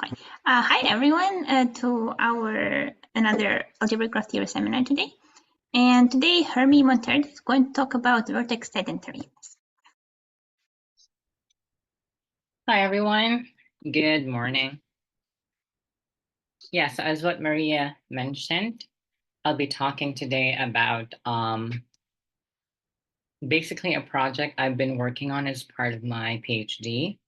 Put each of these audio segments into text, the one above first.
fine. Hi everyone to our another algebraic graph theory seminar today. And today Hermie Monterde is going to talk about vertex sedentariness. Hi everyone, good morning. Yes, as what Maria mentioned, I'll be talking today about basically a project I've been working on as part of my PhD.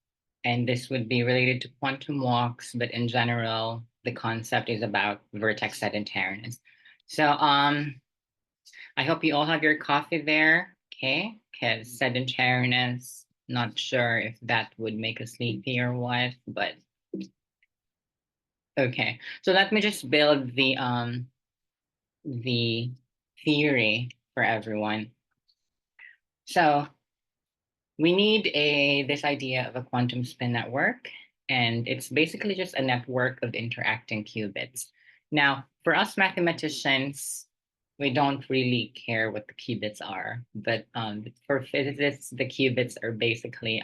And this would be related to quantum walks, but in general, the concept is about vertex sedentariness. So I hope you all have your coffee there, okay? Because sedentariness, not sure if that would make us sleepy or what, but okay. So let me just build the theory for everyone. So we need this idea of a quantum spin network, and it's basically just a network of interacting qubits. Now, for us mathematicians, we don't really care what the qubits are, but for physicists, the qubits are basically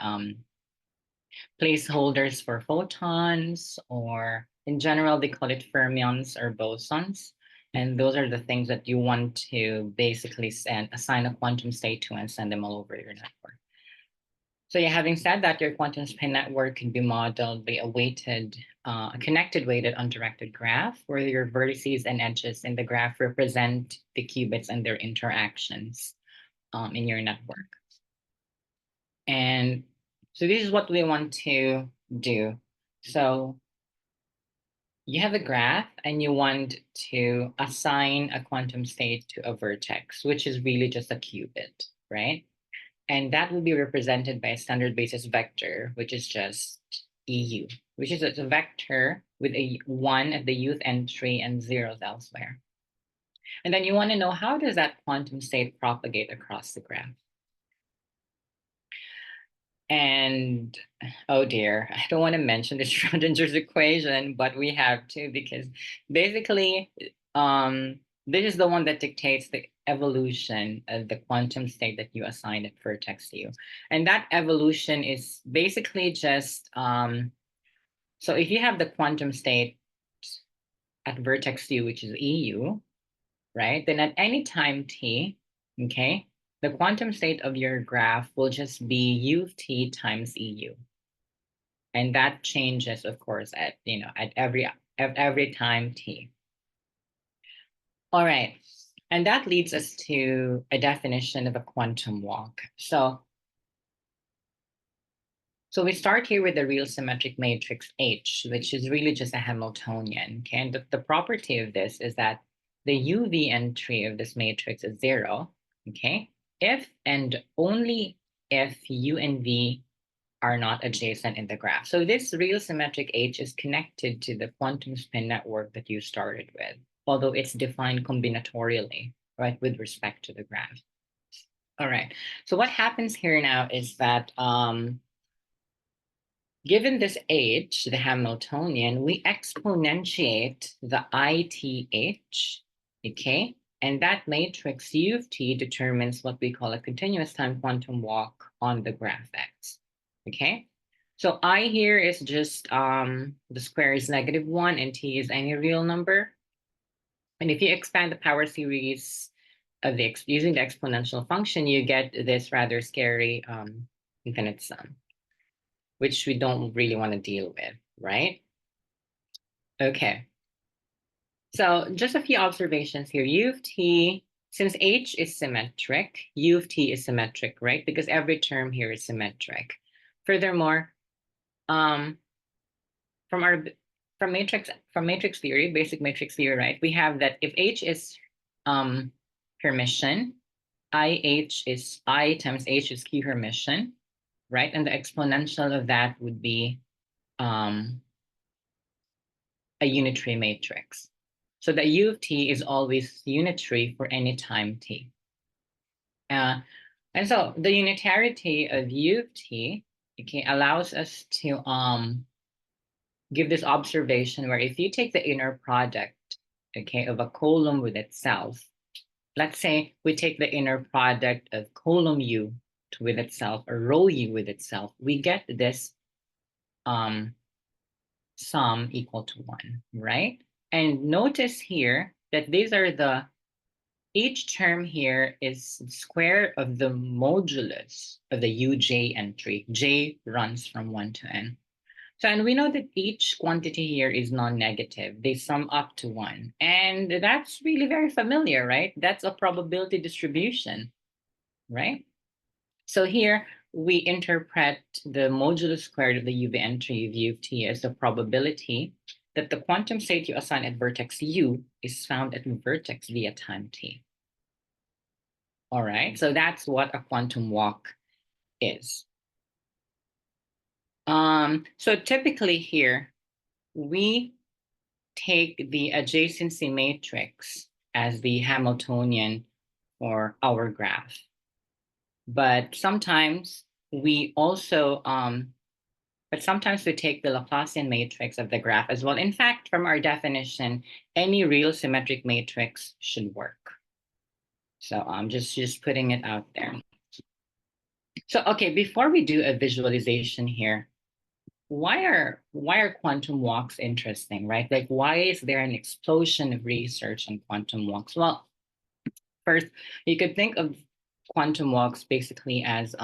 placeholders for photons, or in general, they call it fermions or bosons. And those are the things that you want to basically assign a quantum state to and send them all over your network. So yeah, having said that, your quantum spin network can be modeled by a connected weighted undirected graph where your vertices and edges in the graph represent the qubits and their interactions in your network. And so this is what we want to do. So you have a graph and you want to assign a quantum state to a vertex, which is really just a qubit, right? And that will be represented by a standard basis vector, which is just EU, which is a vector with a 1 at the youth entry and zeros elsewhere. And then you want to know, how does that quantum state propagate across the graph? And oh dear, I don't want to mention the Schrodinger's equation, but we have to, because basically this is the one that dictates the evolution of the quantum state that you assign at vertex U. And that evolution is basically just, so if you have the quantum state at vertex U, which is EU, right? Then at any time t, okay, the quantum state of your graph will just be U of t times EU. And that changes, of course, at every time t. All right. And that leads us to a definition of a quantum walk. So we start here with the real symmetric matrix H, which is really just a Hamiltonian. Okay, and the property of this is that the UV entry of this matrix is 0. Okay, if and only if U and V are not adjacent in the graph. So this real symmetric H is connected to the quantum spin network that you started with, although it's defined combinatorially, right, with respect to the graph. All right, so what happens here now is that given this H, the Hamiltonian, we exponentiate the ITH, okay? And that matrix U of t determines what we call a continuous time quantum walk on the graph X, okay? So I here is just, the square is -1 and t is any real number. And if you expand the power series of using the exponential function, you get this rather scary infinite sum, which we don't really want to deal with, right? Okay. So just a few observations here. U of t, since H is symmetric, U of t is symmetric, right? Because every term here is symmetric. Furthermore, from matrix theory, basic matrix theory, right? We have that if H is Hermitian, I times H is Q Hermitian, right? And the exponential of that would be a unitary matrix. So the U of t is always unitary for any time t. And so the unitarity of U of t, okay, allows us to give this observation where if you take the inner product, okay, of a column with itself, let's say we take the inner product of column U with itself or row U with itself, we get this sum equal to 1, right? And notice here that these are each term here is square of the modulus of the uj entry. J runs from 1 to n. So, and we know that each quantity here is non-negative. They sum up to 1. And that's really very familiar, right? That's a probability distribution, right? So here we interpret the modulus squared of the UV entry of U of t as the probability that the quantum state you assign at vertex U is found at vertex via time t. All right, so that's what a quantum walk is. So typically here, we take the adjacency matrix as the Hamiltonian for our graph. But sometimes we also, sometimes we take the Laplacian matrix of the graph as well. In fact, from our definition, any real symmetric matrix should work. So I'm just putting it out there. So, okay, before we do a visualization here, why are quantum walks interesting, right? Like, why is there an explosion of research on quantum walks? Well, first, you could think of quantum walks basically as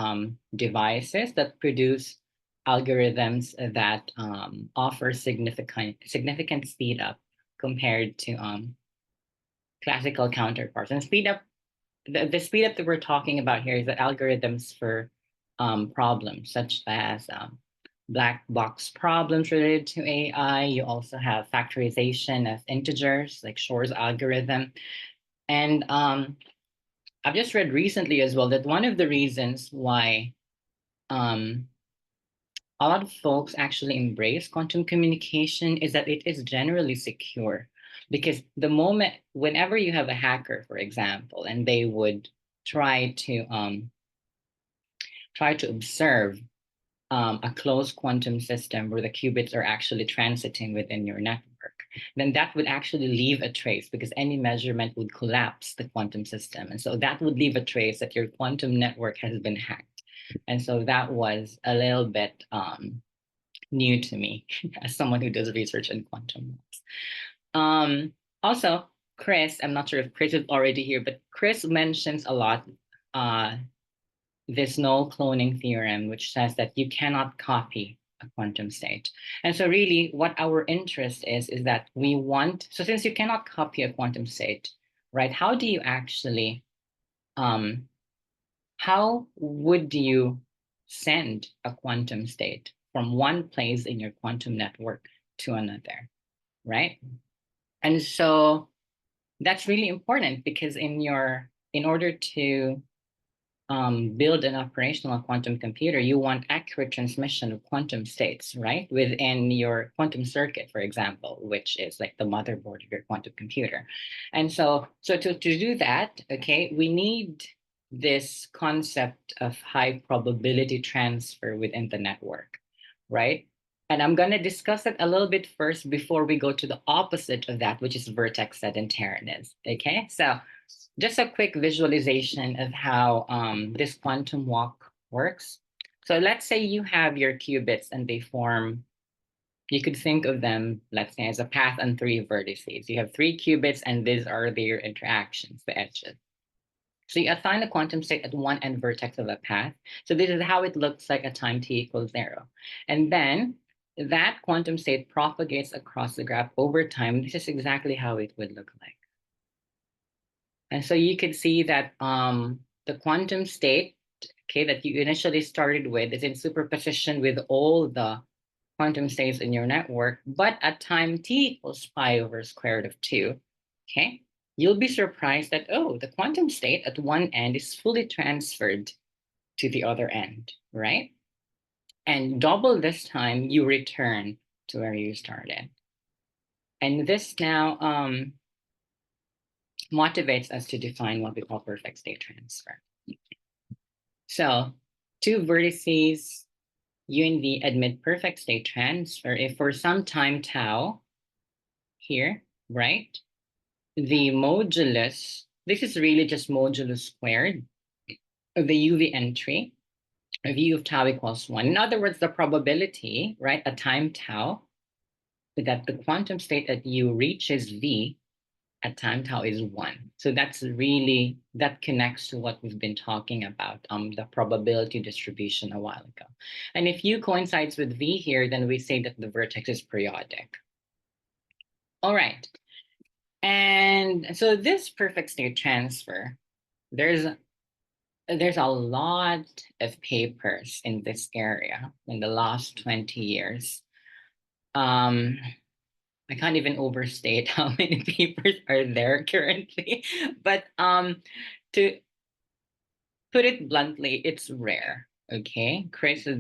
devices that produce algorithms that offer significant speed up compared to classical counterparts. And speed up, the speed up that we're talking about here is the algorithms for problems such as black box problems related to AI. You also have factorization of integers, like Shor's algorithm. And I've just read recently as well that one of the reasons why a lot of folks actually embrace quantum communication is that it is generally secure. Because whenever you have a hacker, for example, and they would try to observe a closed quantum system where the qubits are actually transiting within your network, then that would actually leave a trace because any measurement would collapse the quantum system. And so that would leave a trace that your quantum network has been hacked. And so that was a little bit new to me as someone who does research in quantum walks. Also, Chris, I'm not sure if Chris is already here, but Chris mentions a lot this null cloning theorem, which says that you cannot copy a quantum state. And so really what our interest is that we want, so since you cannot copy a quantum state, right, how do you actually, how would you send a quantum state from one place in your quantum network to another, right? And so that's really important because in order to build an operational quantum computer, you want accurate transmission of quantum states, right? Within your quantum circuit, for example, which is like the motherboard of your quantum computer. And so to do that, okay, we need this concept of high probability transfer within the network, right? And I'm going to discuss it a little bit first before we go to the opposite of that, which is vertex sedentariness, okay? So just a quick visualization of how this quantum walk works. So let's say you have your qubits and they form, you could think of them, let's say, as a path and 3 vertices. You have 3 qubits and these are their interactions, the edges. So you assign a quantum state at one end vertex of a path. So this is how it looks like at time t equals 0. And then that quantum state propagates across the graph over time. This is exactly how it would look like. And so you could see that the quantum state, okay, that you initially started with is in superposition with all the quantum states in your network, but at time t equals pi over square root of 2, okay, you'll be surprised that, oh, the quantum state at one end is fully transferred to the other end, right? And double this time, you return to where you started. And this now motivates us to define what we call perfect state transfer. So 2 vertices, U and V admit perfect state transfer if for some time tau here, right? The modulus, this is really just modulus squared of the UV entry of U of tau equals 1. In other words, the probability, right, at time tau that the quantum state at U reaches V at time tau is 1. So that connects to what we've been talking about, the probability distribution a while ago. And if U coincides with V here, then we say that the vertex is periodic. All right. And so this perfect state transfer, there's a lot of papers in this area in the last 20 years. I can't even overstate how many papers are there currently, but to put it bluntly, it's rare. Okay, Chris had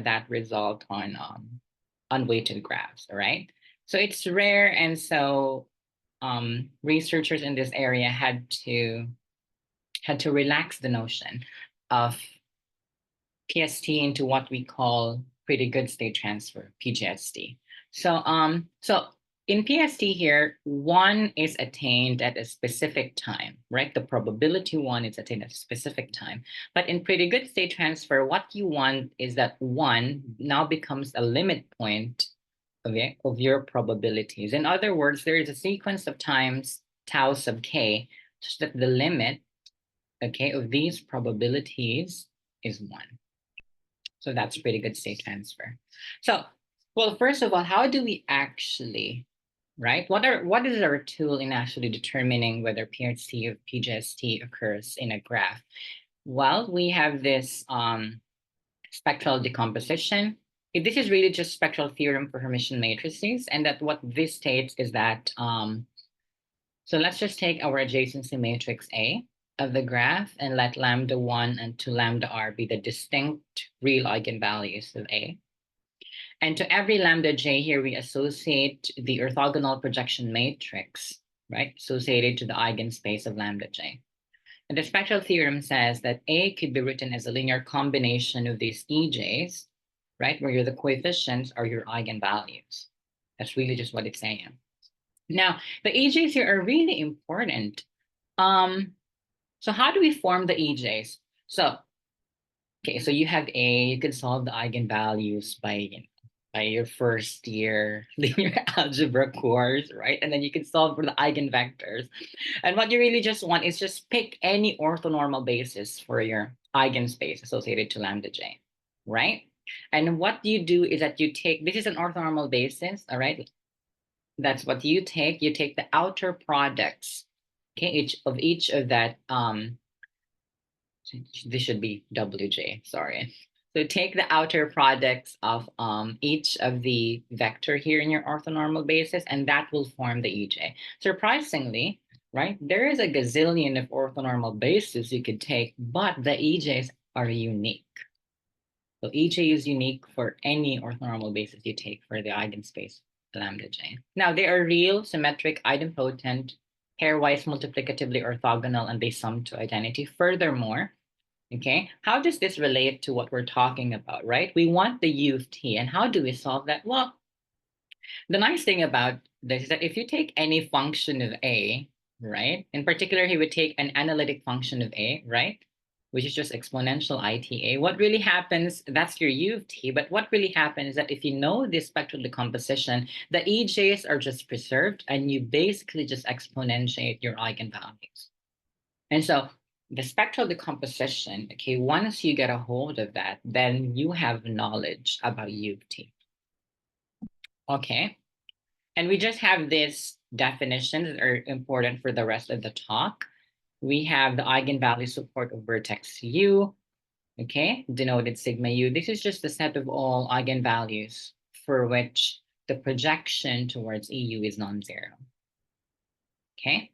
that result on unweighted graphs. All right, so it's rare, and so researchers in this area had to relax the notion of PST into what we call pretty good state transfer, PGST. So in PST here, 1 is attained at a specific time, right? The probability 1 is attained at a specific time. But in pretty good state transfer, what you want is that 1 now becomes a limit point of your probabilities. In other words, there is a sequence of times tau sub k such that the limit, of these probabilities is 1. So that's pretty good state transfer. So, well, first of all, how do we actually, right? What is our tool in actually determining whether PST or PGST occurs in a graph? Well, we have this spectral decomposition. This is really just spectral theorem for Hermitian matrices, and that what this states is that, so let's just take our adjacency matrix A of the graph and let lambda 1 and 2 lambda r be the distinct real eigenvalues of A. And to every lambda j here, we associate the orthogonal projection matrix, right, associated to the eigenspace of lambda j. And the spectral theorem says that A could be written as a linear combination of these EJs, right, where the coefficients are your eigenvalues. That's really just what it's saying. Now, the EJs here are really important. So how do we form the EJs? So, so you have A, you could solve the eigenvalues by your first year linear algebra course, right? And then you can solve for the eigenvectors. And what you really just want is just pick any orthonormal basis for your eigenspace associated to lambda j, right? And what you do is that you take, this is an orthonormal basis, all right? That's what you take the outer products, each of that, this should be WJ, sorry. So take the outer products of each of the vector here in your orthonormal basis, and that will form the EJ. Surprisingly, right, there is a gazillion of orthonormal bases you could take, but the EJs are unique. So EJ is unique for any orthonormal basis you take for the eigenspace lambda j. Now, they are real, symmetric, idempotent, pairwise multiplicatively orthogonal, and they sum to identity. Furthermore, okay, how does this relate to what we're talking about, right? We want the U of t, and how do we solve that? Well, the nice thing about this is that if you take any function of A, right? In particular, he would take an analytic function of A, right? Which is just exponential ITA. What really happens, that's your U of t, but what really happens is that if you know this spectral decomposition, the EJs are just preserved, and you basically just exponentiate your eigenvalues. And so the spectral decomposition, okay, once you get a hold of that, then you have knowledge about U of t. Okay, and we just have these definitions that are important for the rest of the talk. We have the eigenvalue support of vertex U, okay, denoted sigma U. This is just the set of all eigenvalues for which the projection towards EU is non-zero, okay?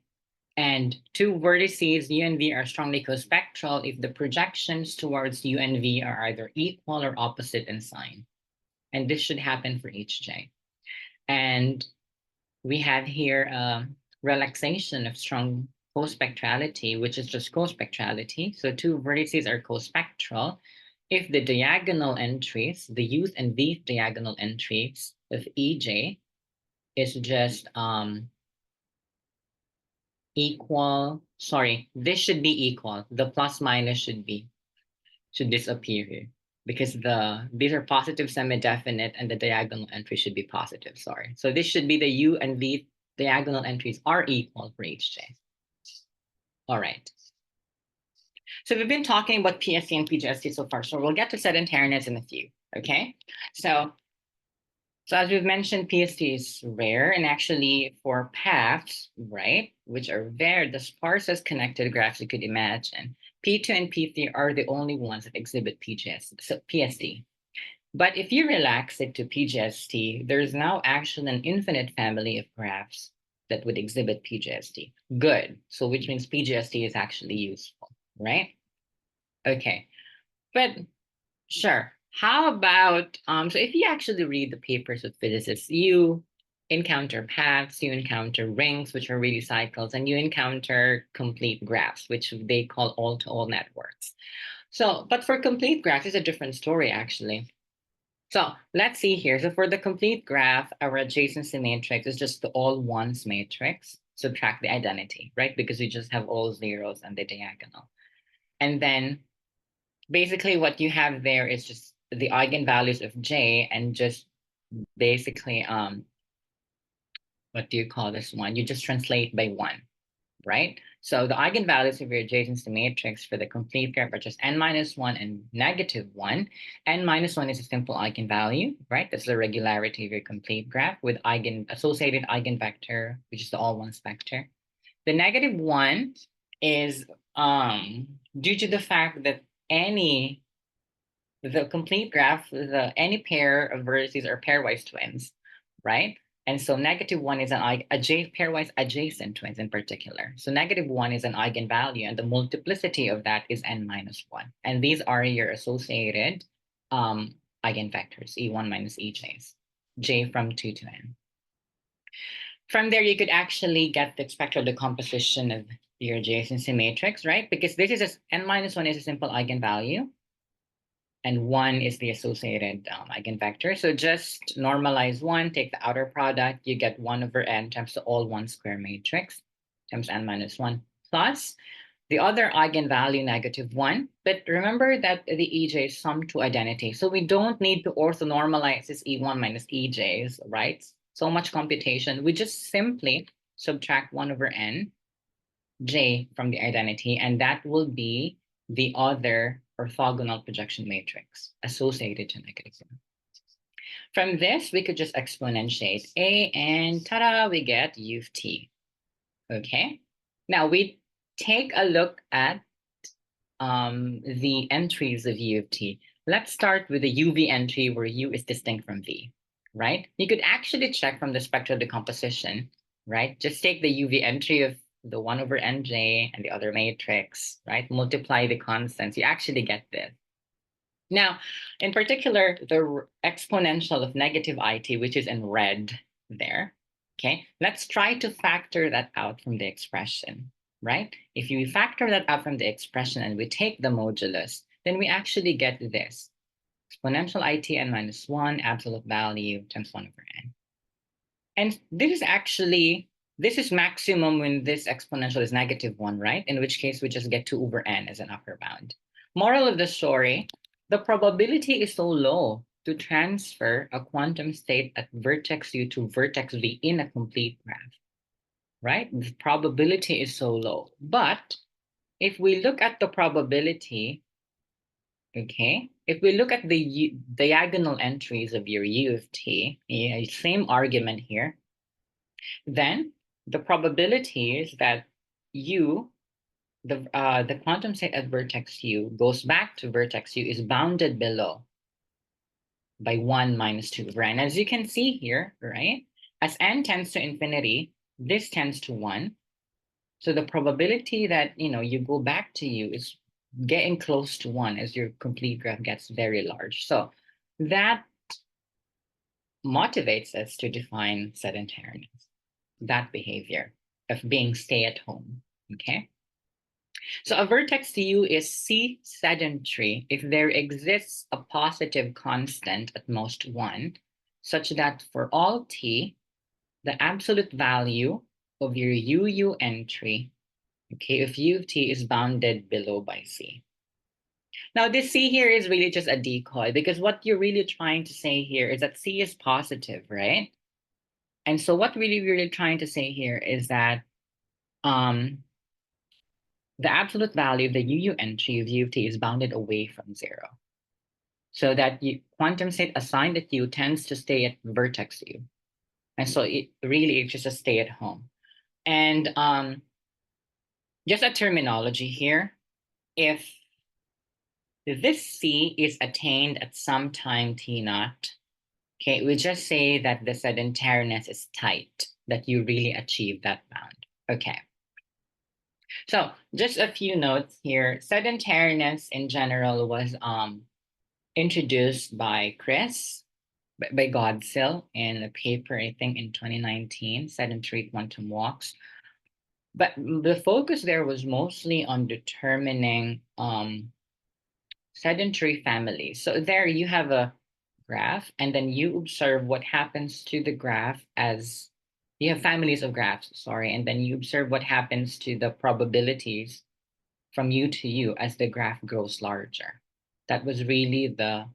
And two vertices, U and V, are strongly cospectral if the projections towards U and V are either equal or opposite in sign. And this should happen for each J. And we have here a relaxation of strong cospectrality, which is just cospectrality. So two vertices are cospectral if the diagonal entries, the U and V diagonal entries of EJ is just equal, sorry, this should be equal. The plus minus should disappear here. because these are positive semi-definite and the diagonal entry should be positive, sorry. So this should be the U and V diagonal entries are equal for each J. All right. So we've been talking about PST and PGST so far, so we'll get to sedentariness in a few, okay? So as we've mentioned, PST is rare, and actually for paths, right, which are the sparsest connected graphs you could imagine, P2 and P3 are the only ones that exhibit PST. But if you relax it to PGST, there's now actually an infinite family of graphs that would exhibit PGST. Good. So which means PGST is actually useful, right? Okay. But sure. How about, so if you actually read the papers of physicists, you encounter paths, you encounter rings, which are really cycles, and you encounter complete graphs, which they call all-to-all networks. So, but for complete graphs, it's a different story, actually. So let's see here. So for the complete graph, our adjacency matrix is just the all ones matrix. Subtract the identity, right? Because we just have all zeros and the diagonal. And then basically what you have there is just the eigenvalues of J and just basically, what do you call this one? You just translate by 1, right? So the eigenvalues of your adjacency matrix for the complete graph are just n-1 and -1. N-1 is a simple eigenvalue, right? That's the regularity of your complete graph with associated eigenvector, which is the all ones vector. The -1 is due to the fact that the complete graph, any pair of vertices are pairwise twins, right? And so -1 is pairwise adjacent twins in particular. So -1 is an eigenvalue, and the multiplicity of that is n-1. And these are your associated eigenvectors, E1 minus EJs, J from 2 to n. From there, you could actually get the spectral decomposition of your adjacency matrix, right? Because this is n-1 is a simple eigenvalue, and 1 is the associated eigenvector. So just normalize 1, take the outer product, you get 1 over n times the all one square matrix times n-1 plus the other eigenvalue -1. But remember that the EJ is sum to identity. So we don't need to orthonormalize this E1 minus EJs, right? So much computation. We just simply subtract 1 over n, J from the identity, and that will be the other orthogonal projection matrix associated to -1. From this, we could just exponentiate A, and ta-da, we get U of T. Okay, now we take a look at the entries of U of T. Let's start with the UV entry where U is distinct from V, right? You could actually check from the spectral decomposition, right? Just take the UV entry of the 1 over nj and the other matrix, right? Multiply the constants, you actually get this. Now, in particular, the exponential of negative IT, which is in red there, okay? Let's try to factor that out from the expression, right? If you factor that out from the expression and we take the modulus, then we actually get this. Exponential IT n-1, absolute value times 1 over n. And this is maximum when this exponential is -1, right? In which case we just get 2 over n as an upper bound. Moral of the story, the probability is so low to transfer a quantum state at vertex U to vertex V in a complete graph, right? The probability is so low. But if we look at the probability, okay, if we look at the diagonal entries of your U of T, same argument here, then the probability is that the quantum state at vertex U goes back to vertex U is bounded below by 1 minus 2 over n. As you can see here, right, as n tends to infinity, this tends to 1. So the probability that, you go back to U is getting close to 1 as your complete graph gets very large. So that motivates us to define sedentariness, that behavior of being stay at home, okay? So a vertex to U is C sedentary if there exists a positive constant at most 1, such that for all T, the absolute value of your UU entry, okay, if U of T is bounded below by C. Now, this C here is really just a decoy because what you're really trying to say here is that C is positive, right? And so what we're really trying to say here is that the absolute value of the UU entry of U of T is bounded away from 0. So that quantum state assigned at U tends to stay at vertex U. And so it really is just a stay at home. And just a terminology here, if this C is attained at some time T naught, okay, we just say that the sedentariness is tight, that you really achieve that bound. Okay. So just a few notes here. Sedentariness in general was introduced by Chris, by Godsill in a paper, I think in 2019, Sedentary Quantum Walks. But the focus there was mostly on determining sedentary families. So there you have a graph, and then you observe what happens to the graph as you have families of graphs, sorry, and then you observe what happens to the probabilities from U to U as the graph grows larger. That was really the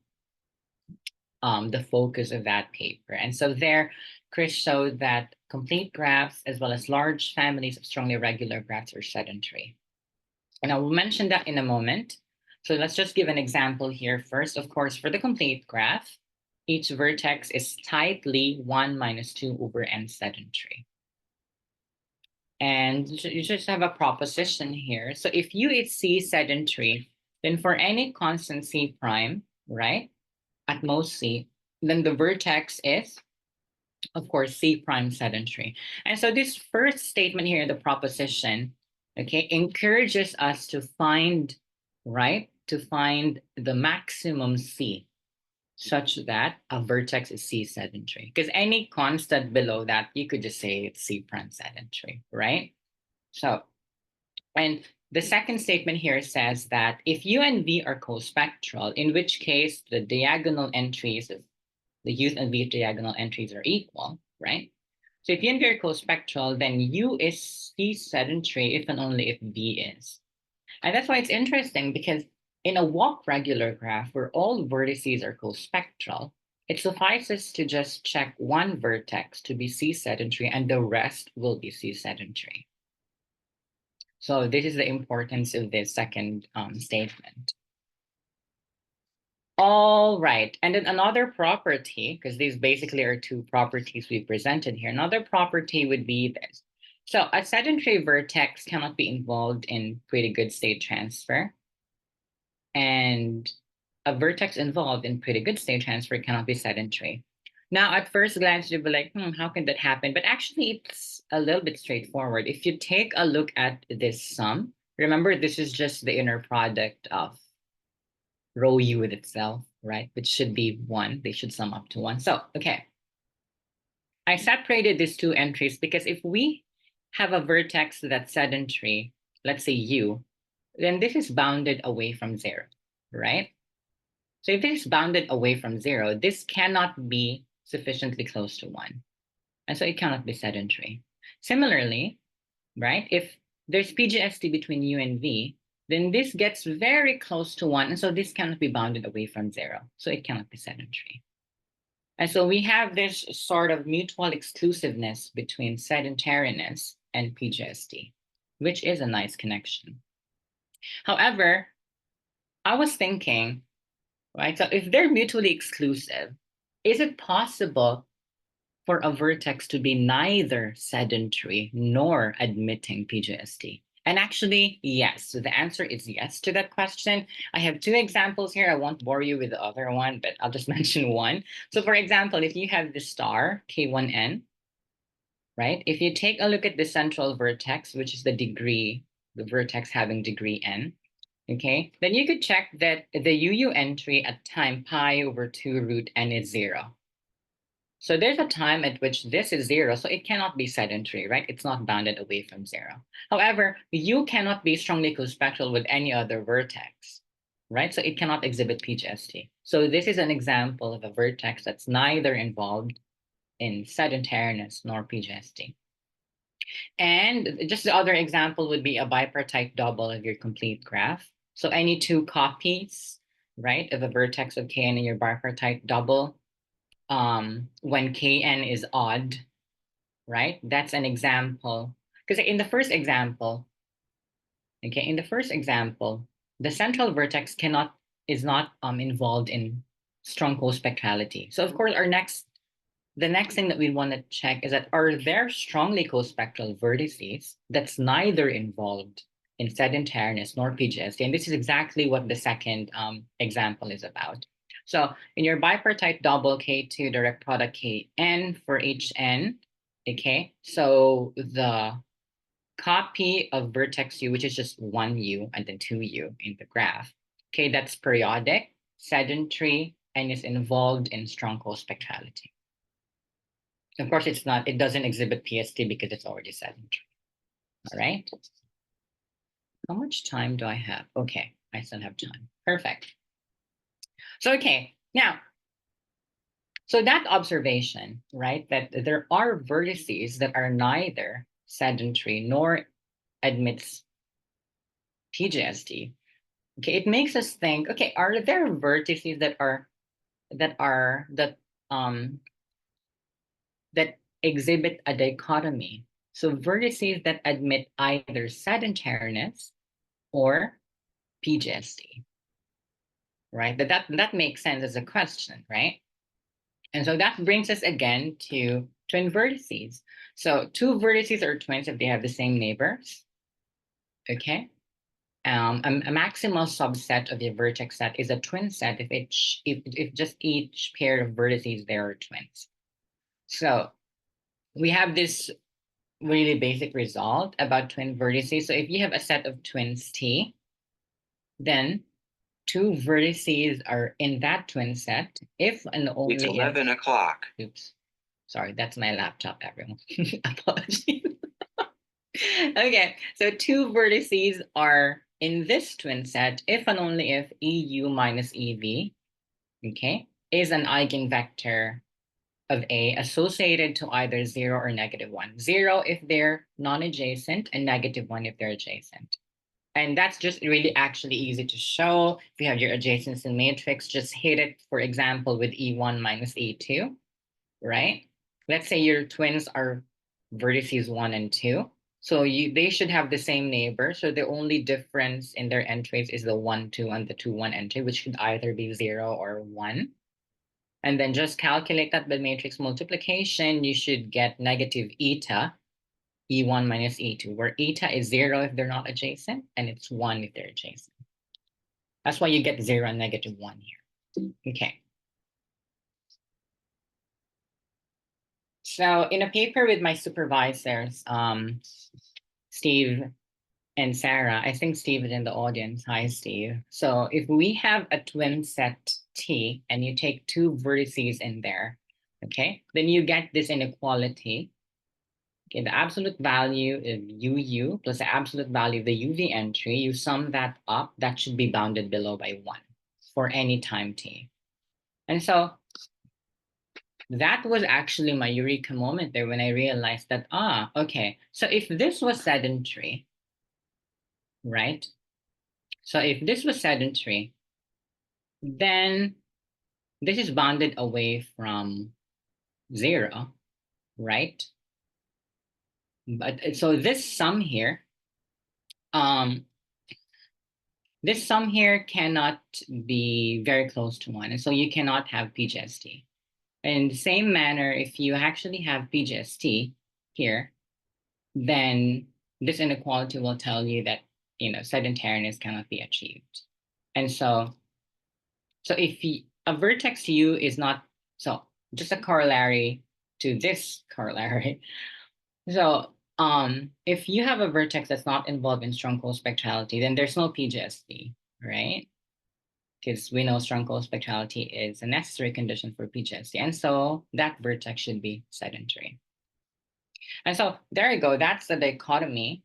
focus of that paper. And so there, Chris showed that complete graphs as well as large families of strongly irregular graphs are sedentary. And I will mention that in a moment. So let's just give an example here first. Of course, for the complete graph, each vertex is tightly 1 minus 2 over n sedentary. And you just have a proposition here. So if U is C sedentary, then for any constant C prime, right, at most C, then the vertex is, of course, C prime sedentary. And so this first statement here, the proposition, okay, encourages us to find, right, to find the maximum C such that a vertex is C sedentary. Because any constant below that, you could just say it's C prime sedentary, right? So, and the second statement here says that if U and V are cospectral, in which case the diagonal entries of the U and V diagonal entries are equal, right? So if U and V are cospectral, then U is C sedentary if and only if V is. And that's why it's interesting, because in a walk regular graph where all vertices are cospectral, it suffices to just check one vertex to be C sedentary and the rest will be C sedentary. So this is the importance of this second statement. All right, and then another property, because these basically are two properties we presented here. Another property would be this. So a sedentary vertex cannot be involved in pretty good state transfer. And a vertex involved in pretty good state transfer cannot be sedentary. Now, at first glance, you'll be like, how can that happen? But actually, it's a little bit straightforward. If you take a look at this sum, remember, this is just the inner product of row U with itself, right? Which should be 1. They should sum up to 1. So, okay. I separated these two entries because if we have a vertex that's sedentary, let's say U, then this is bounded away from 0, right? So if this is bounded away from 0, this cannot be sufficiently close to 1. And so it cannot be sedentary. Similarly, right, if there's PGST between U and V, then this gets very close to 1. And so this cannot be bounded away from 0. So it cannot be sedentary. And so we have this sort of mutual exclusiveness between sedentariness and PGST, which is a nice connection. However, I was thinking, right, so if they're mutually exclusive, is it possible for a vertex to be neither sedentary nor admitting PGST? And actually, yes. So the answer is yes to that question. I have 2 examples here. I won't bore you with the other one, but I'll just mention one. So for example, if you have the star K1n, right? If you take a look at the central vertex, which is the degree, the vertex having degree n, okay, then you could check that the UU entry at time pi over 2 root n is 0. So there's a time at which this is 0, so it cannot be sedentary, right? It's not bounded away from 0. However, U cannot be strongly cospectral with any other vertex, right? So it cannot exhibit PGST. So this is an example of a vertex that's neither involved in sedentariness nor PGST. And just the other example would be a bipartite double of your complete graph. So any two copies, right, of a vertex of Kn in your bipartite double, when Kn is odd, right? That's an example. Because in the first example, okay, in the first example, the central vertex is not involved in strong cospectrality. So of course, the next thing that we want to check is that are there strongly cospectral vertices that's neither involved in sedentariness nor PGST? And this is exactly what the second example is about. So in your bipartite double K2 direct product Kn for Hn, okay, so the copy of vertex U, which is just one U and then two U in the graph, okay, that's periodic, sedentary, and is involved in strong cospectrality. Of course, it doesn't exhibit PST because it's already sedentary. All right. How much time do I have? Okay, I still have time. Perfect. So, okay, now, so that observation, right, that there are vertices that are neither sedentary nor admits PGST. Okay, it makes us think, okay, are there vertices that exhibit a dichotomy? So vertices that admit either sedentariness or PGST, right? That makes sense as a question, right? And so that brings us again to twin vertices. So two vertices are twins if they have the same neighbors, okay? A maximal subset of a vertex set is a twin set if just each pair of vertices there are twins. So we have this really basic result about twin vertices. So if you have a set of twins T, then two vertices are in that twin set if and only it's 11 o'clock. Oops, sorry, that's my laptop, everyone. Apologies. Okay, so two vertices are in this twin set if and only if EU minus EV, okay, is an eigenvector of A associated to either 0 or -1. 0 if they're non-adjacent and -1 if they're adjacent. And that's just really actually easy to show. If you have your adjacency matrix, just hit it, for example, with E1 minus E2, right? Let's say your twins are vertices 1 and 2. So they should have the same neighbor. So the only difference in their entries is the 1, 2, and the 2, 1 entry, which could either be 0 or 1. And then just calculate that by matrix multiplication, you should get negative eta, E1 minus E2, where eta is 0 if they're not adjacent, and it's 1 if they're adjacent. That's why you get 0 and -1 here. Okay. So in a paper with my supervisors, Steve and Sarah, I think Steve is in the audience. Hi, Steve. So if we have a twin set T and you take two vertices in there, okay, then you get this inequality. Okay, the absolute value of UU plus the absolute value of the UV entry, you sum that up, that should be bounded below by 1 for any time T. And so that was actually my eureka moment there when I realized that, okay, so if this was sedentary, right? So if this was sedentary, then this is bounded away from 0, right? But so this sum here cannot be very close to 1, and so you cannot have PGST. In the same manner, if you actually have PGST here, then this inequality will tell you that, sedentariness cannot be achieved. And so if a vertex U is not, so just a corollary to this corollary. So if you have a vertex that's not involved in strong cospectrality, then there's no PGST, right? Because we know strong cospectrality is a necessary condition for PGST. And so that vertex should be sedentary. And so there you go. That's the dichotomy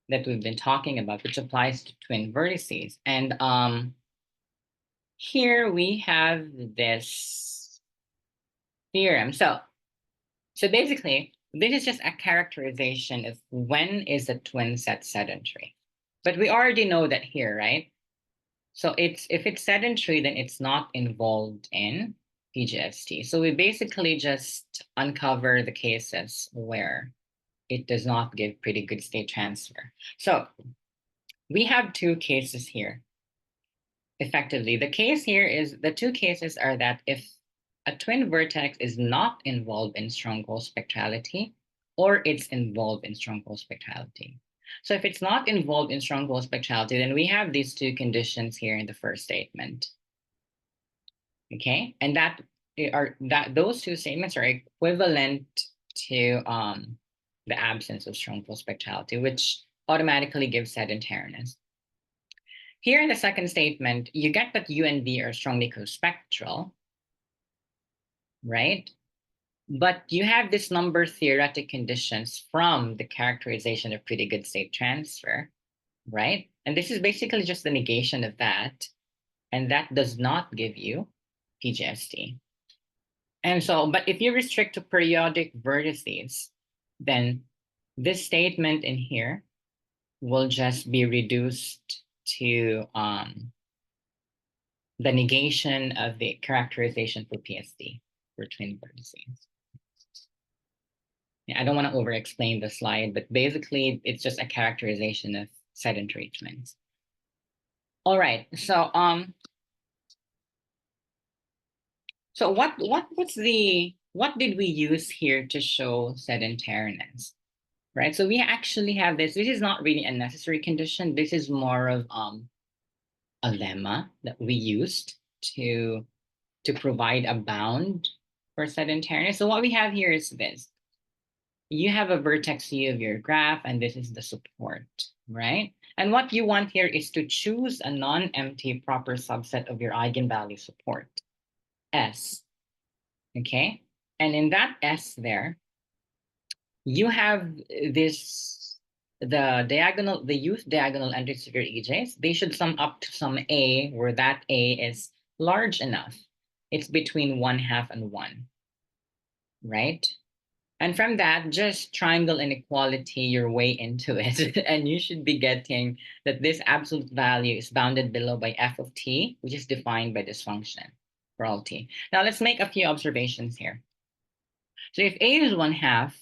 that we've been talking about, which applies to twin vertices. And here we have this theorem. So basically, this is just a characterization of when is a twin set sedentary. But we already know that here, right? So if it's sedentary, then it's not involved in PGST. So we basically just uncover the cases where it does not give pretty good state transfer. So we have two cases here. Effectively, the case here is the two cases are that if a twin vertex is not involved in strong cospectrality, or it's involved in strong cospectrality. So if it's not involved in strong cospectrality, then we have these two conditions here in the first statement. Okay, and those two statements are equivalent to the absence of strong cospectrality, which automatically gives sedentariness. Here in the second statement, you get that U and V are strongly cospectral, right? But you have this number theoretic conditions from the characterization of pretty good state transfer, right? And this is basically just the negation of that. And that does not give you PGST. And so, but if you restrict to periodic vertices, then this statement in here will just be reduced to the negation of the characterization for PSD, for twin vertices. Yeah, I don't want to over-explain the slide, but basically it's just a characterization of sedentary twins. All right, so what did we use here to show sedentariness? Right, so we actually have this. This is not really a necessary condition. This is more of a lemma that we used to provide a bound for sedentariness. So what we have here is this. You have a vertex U of your graph, and this is the support, right? And what you want here is to choose a non-empty proper subset of your eigenvalue support, S, okay? And in that S there, you have the youth diagonal entries of your EJs. They should sum up to some A where that A is large enough. It's between 1/2 and 1, right? And from that, just triangle inequality your way into it. And you should be getting that this absolute value is bounded below by f of t, which is defined by this function for all t. Now let's make a few observations here. So if a is 1/2,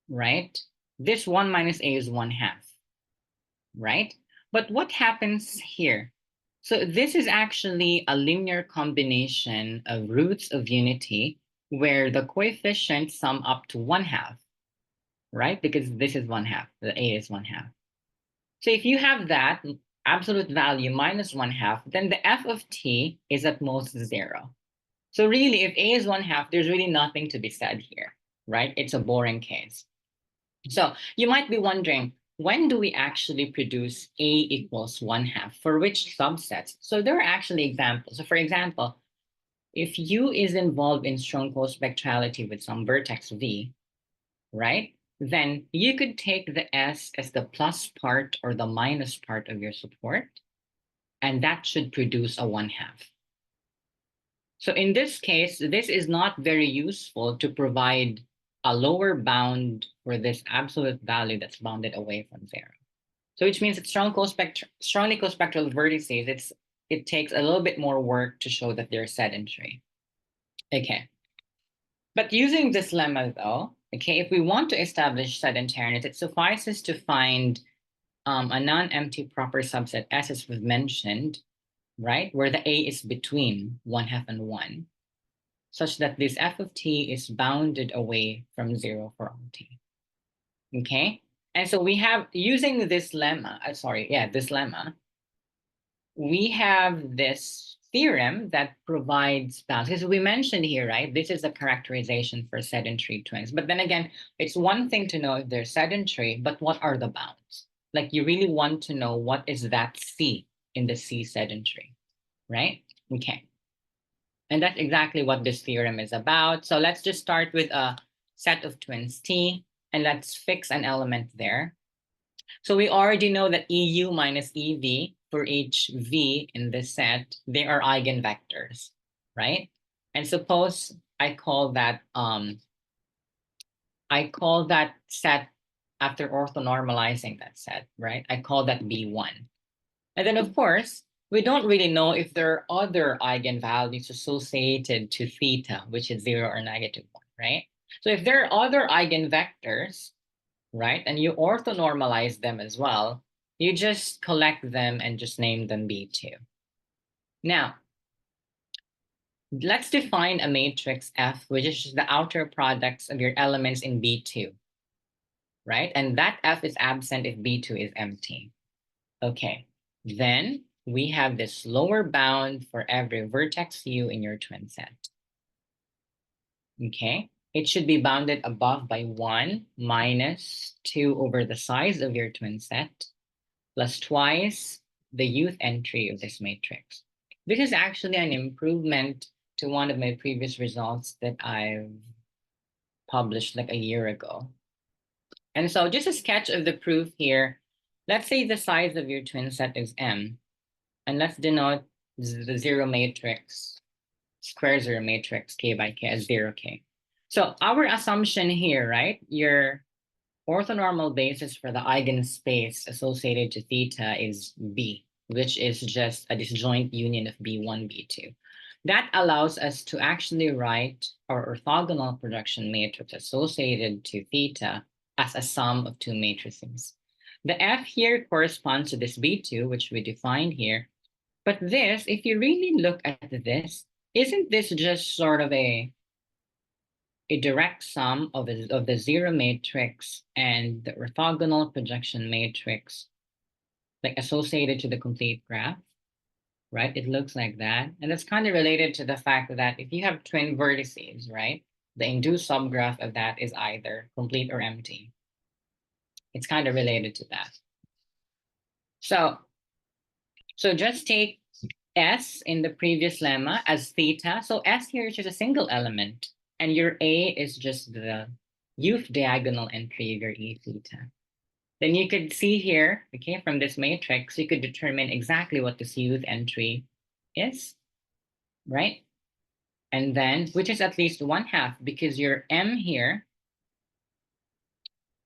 right? This 1 minus a is 1/2, right? But what happens here? So this is actually a linear combination of roots of unity where the coefficients sum up to 1/2, right? Because this is 1/2, the a is 1/2. So if you have that absolute value minus 1/2, then the f of t is at most 0. So really, if a is 1/2, there's really nothing to be said here, right? It's a boring case. So you might be wondering, when do we actually produce a equals 1/2? For which subsets? So there are actually examples. So for example, if U is involved in strong cospectrality with some vertex V, right? Then you could take the S as the plus part or the minus part of your support, and that should produce a 1/2. So in this case, this is not very useful to provide a lower bound for this absolute value that's bounded away from 0. So which means that strongly cospectral vertices, it takes a little bit more work to show that they're sedentary. Okay. But using this lemma though, okay, if we want to establish sedentariness, it suffices to find a non-empty proper subset S as we've mentioned, right? Where the A is between 1/2 and 1, such that this f of t is bounded away from 0 for all t. Okay, and so we have, using this lemma, this lemma, we have this theorem that provides balance. Because we mentioned here, right, this is a characterization for sedentary twins. But then again, it's one thing to know if they're sedentary, but what are the bounds? Like you really want to know what is that C in the C sedentary, right? Okay. And that's exactly what this theorem is about. So let's just start with a set of twins T, and let's fix an element there. So we already know that EU minus EV for each V in this set, they are eigenvectors, right? And suppose I call that set after orthonormalizing that set, right? I call that B1. And then of course, we don't really know if there are other eigenvalues associated to theta, which is 0 or -1, right? So if there are other eigenvectors, right, and you orthonormalize them as well, you just collect them and just name them B2. Now, let's define a matrix F, which is just the outer products of your elements in B2, right? And that F is absent if B2 is empty. Okay, then we have this lower bound for every vertex U in your twin set. Okay, it should be bounded above by 1 minus 2 over the size of your twin set, plus twice the youth entry of this matrix. This is actually an improvement to one of my previous results that I've published like a year ago. And so just a sketch of the proof here. Let's say the size of your twin set is M, and let's denote the zero matrix, square zero matrix, K by K as 0K. So our assumption here, right? Your orthonormal basis for the eigenspace associated to theta is B, which is just a disjoint union of B1, B2. That allows us to actually write our orthogonal projection matrix associated to theta as a sum of two matrices. The F here corresponds to this B2, which we defined here. But this, if you really look at this, isn't this just sort of a direct sum of the zero matrix and the orthogonal projection matrix, like associated to the complete graph, right? It looks like that. And that's kind of related to the fact that if you have twin vertices, right, the induced subgraph of that is either complete or empty. It's kind of related to that. So just take S in the previous lemma as theta. So S here is just a single element, and your A is just the youth diagonal entry of your E theta. Then you could see here, okay, from this matrix, you could determine exactly what this youth entry is, right? And then, which is at least 1/2, because your M here,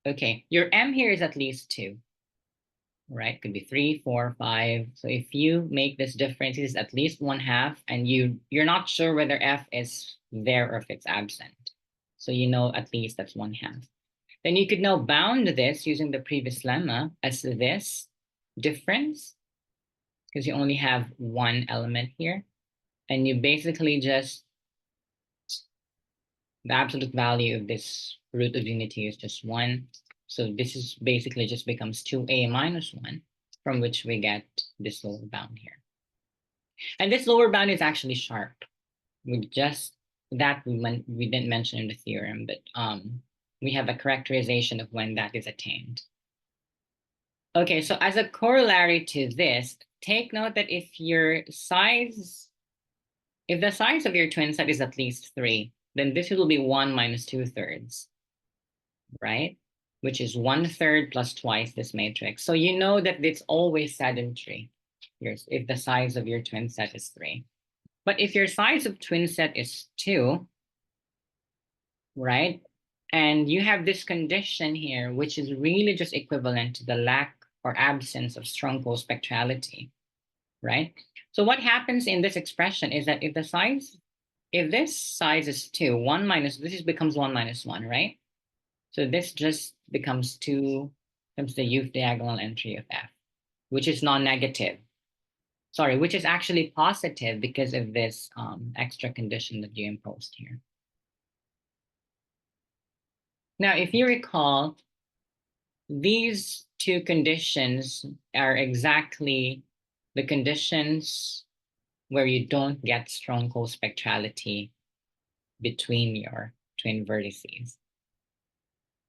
okay, your M here is at least 2, right? Could be 3, 4, 5. So if you make this difference, it's at least 1/2, and you're not sure whether F is there or if it's absent. So you know at least that's 1/2. Then you could now bound this using the previous lemma as this difference, because you only have one element here. And you basically just, the absolute value of this root of unity is just 1. So this is basically just becomes 2a minus 1, from which we get this lower bound here. And this lower bound is actually sharp. We didn't mention in the theorem, but we have a characterization of when that is attained. Okay, so as a corollary to this, take note that if the size of your twin set is at least 3, then this will be 1 minus 2/3, right? Which is 1/3 plus twice this matrix. So you know that it's always sedentary if the size of your twin set is 3. But if your size of twin set is 2, right? And you have this condition here, which is really just equivalent to the lack or absence of strong cospectrality, right? So what happens in this expression is that if this size is 2, 1 minus, this becomes 1 minus 1, right? So this just becomes 2 times the youth diagonal entry of F, which is non-negative. Sorry, which is actually positive because of this extra condition that you imposed here. Now, if you recall, these two conditions are exactly the conditions where you don't get strong cospectrality between your twin vertices,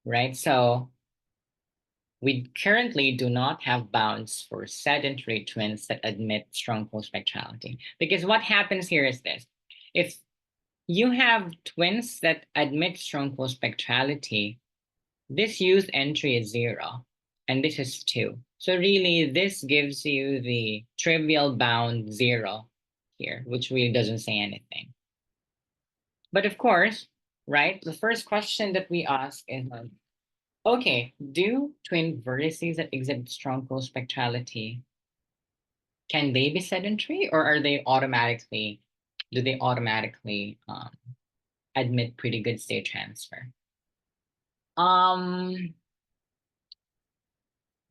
right? So we currently do not have bounds for sedentary twins that admit strong cospectrality. Because what happens here is this. If you have twins that admit strong cospectrality, this youth entry is 0, and this is 2. So really, this gives you the trivial bound 0 here, which really doesn't say anything. But of course, right, the first question that we ask is, okay, do twin vertices that exhibit strong cospectrality Can they be sedentary, or are they automatically, do they automatically admit pretty good state transfer?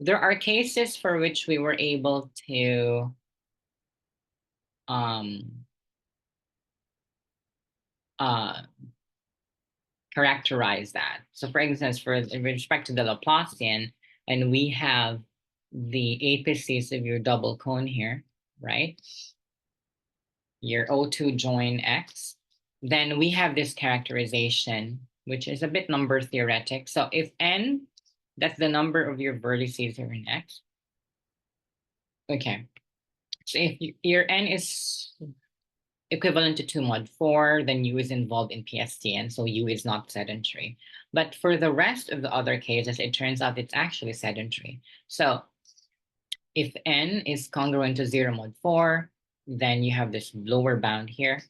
There are cases for which we were able to characterize that. So for instance, with respect to the Laplacian, and we have the apices of your double cone here, right? Your O2 join X, then we have this characterization, which is a bit number theoretic. So if N, that's the number of your vertices here in X. Okay. So if your N is equivalent to 2 mod 4, then U is involved in PST, and so U is not sedentary. But for the rest of the other cases, it turns out it's actually sedentary. So if N is congruent to 0 mod 4, then you have this lower bound here,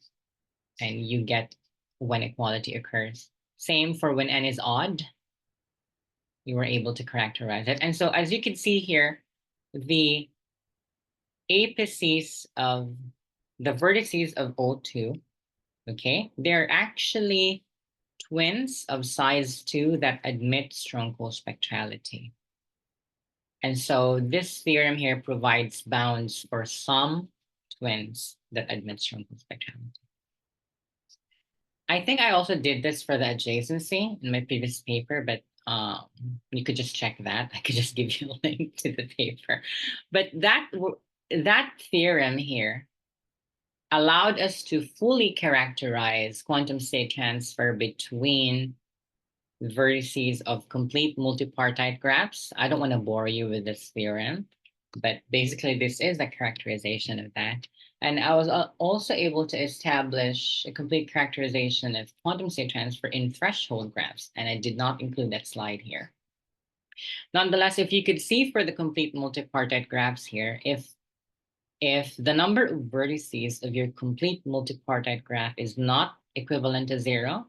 and you get when equality occurs. Same for when N is odd, you were able to characterize it. And so as you can see here, the apices of the vertices of O2, okay, they're actually twins of size 2 that admit strong cospectrality. And so this theorem here provides bounds for some twins that admit strong cospectrality. I think I also did this for the adjacency in my previous paper, but you could just check that. I could just give you a link to the paper. But that theorem here allowed us to fully characterize quantum state transfer between vertices of complete multipartite graphs. I don't want to bore you with this theorem, but basically this is a characterization of that. And I was also able to establish a complete characterization of quantum state transfer in threshold graphs, and I did not include that slide here. Nonetheless, if you could see for the complete multipartite graphs here, if the number of vertices of your complete multipartite graph is not equivalent to 0,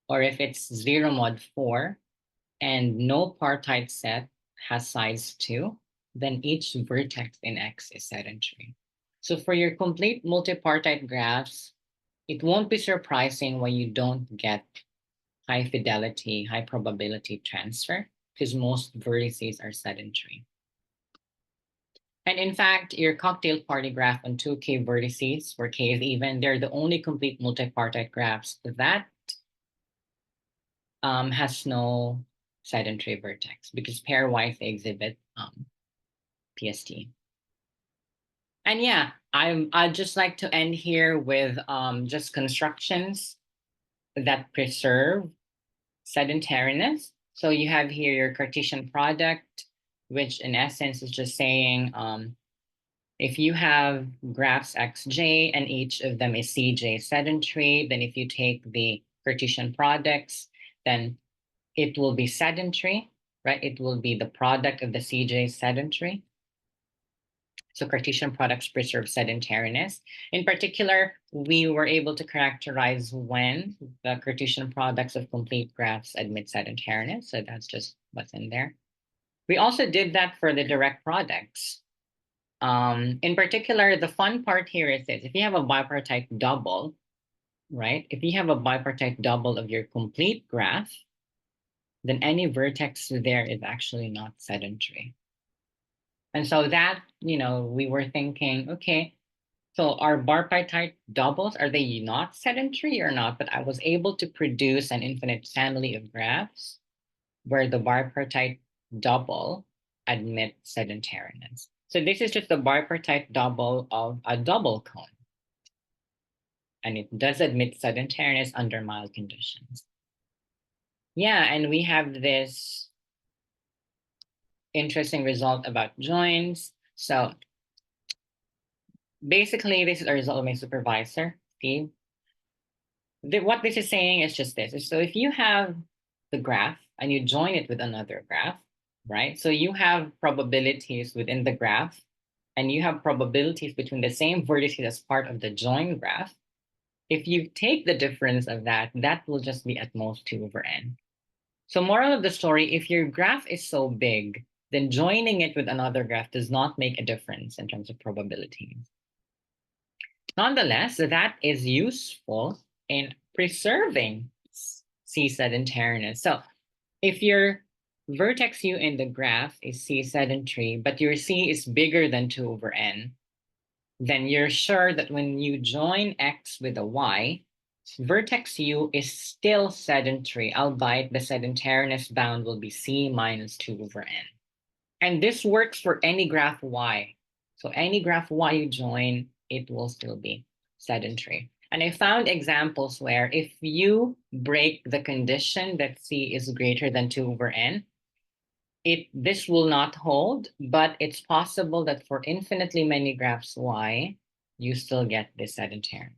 or if it's 0 mod 4, and no partite set has size 2, then each vertex in X is sedentary. So for your complete multipartite graphs, it won't be surprising why you don't get high fidelity, high probability transfer, because most vertices are sedentary. And in fact, your cocktail party graph on 2K vertices, where K is even, they're the only complete multipartite graphs that has no sedentary vertex, because pairwise they exhibit PST. And yeah, I'd just like to end here with just constructions that preserve sedentariness. So you have here your Cartesian product, which in essence is just saying if you have graphs xj and each of them is cj sedentary, then if you take the Cartesian products, then it will be sedentary, right? It will be the product of the cj sedentary. So Cartesian products preserve sedentariness. In particular, we were able to characterize when the Cartesian products of complete graphs admit sedentariness. So that's just what's in there. We also did that for the direct products. In particular, the fun part here is this: if you have a bipartite double, right? If you have a bipartite double of your complete graph, then any vertex there is actually not sedentary. And so that, we were thinking, okay, so are bipartite doubles, are they not sedentary or not? But I was able to produce an infinite family of graphs where the bipartite double admits sedentariness. So this is just the bipartite double of a double cone. And it does admit sedentariness under mild conditions. Yeah, and we have this interesting result about joins. So basically, this is a result of my supervisor, Steve. What this is saying is just this. So if you have the graph and you join it with another graph, right? So you have probabilities within the graph, and you have probabilities between the same vertices as part of the join graph. If you take the difference of that, that will just be at most 2 over n. So moral of the story, if your graph is so big then joining it with another graph does not make a difference in terms of probabilities. Nonetheless, that is useful in preserving C sedentariness. So if your vertex U in the graph is C sedentary, but your C is bigger than 2 over n, then you're sure that when you join X with a Y, vertex U is still sedentary, albeit the sedentariness bound will be C minus 2 over n. And this works for any graph Y. So any graph Y you join, it will still be sedentary. And I found examples where if you break the condition that C is greater than 2 over n, this will not hold, but it's possible that for infinitely many graphs Y, you still get this sedentary.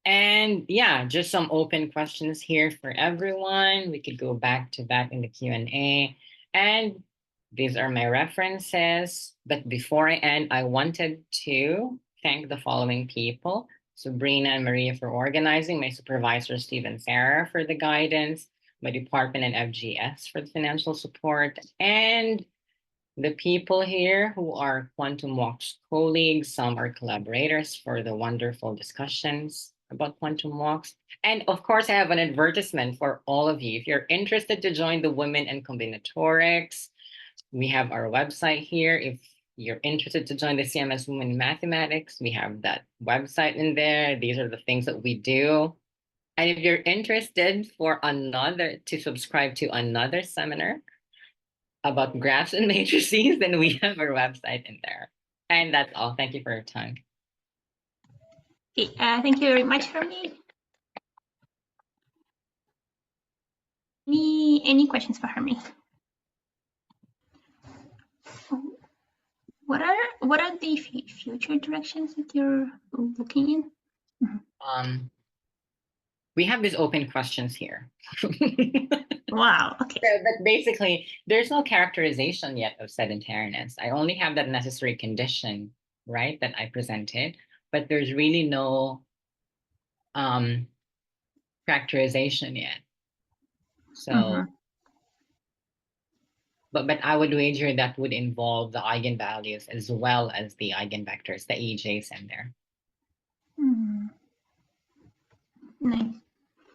And yeah, just some open questions here for everyone. We could go back to that in the Q&A. And these are my references. But before I end, I wanted to thank the following people: Sabrina and Maria for organizing, my supervisor, Steve and Sarah, for the guidance, my department and FGS for the financial support, and the people here who are Quantum Walks colleagues, some are collaborators for the wonderful discussions about Quantum Walks. And of course, I have an advertisement for all of you. If you're interested to join the Women in Combinatorics, we have our website here. If you're interested to join the CMS Women in Mathematics, we have that website in there. These are the things that we do. And if you're interested to subscribe to another seminar about graphs and matrices, then we have our website in there. And that's all. Thank you for your time. Okay, thank you very much, Hermie. Any questions for Hermie? What are the future directions that you're looking in? Mm-hmm. We have these open questions here. Wow, okay. But basically, there's no characterization yet of sedentariness. I only have that necessary condition, right, that I presented, but there's really no characterization yet. So, but I would wager that would involve the eigenvalues as well as the eigenvectors, the EJs in there. Nice.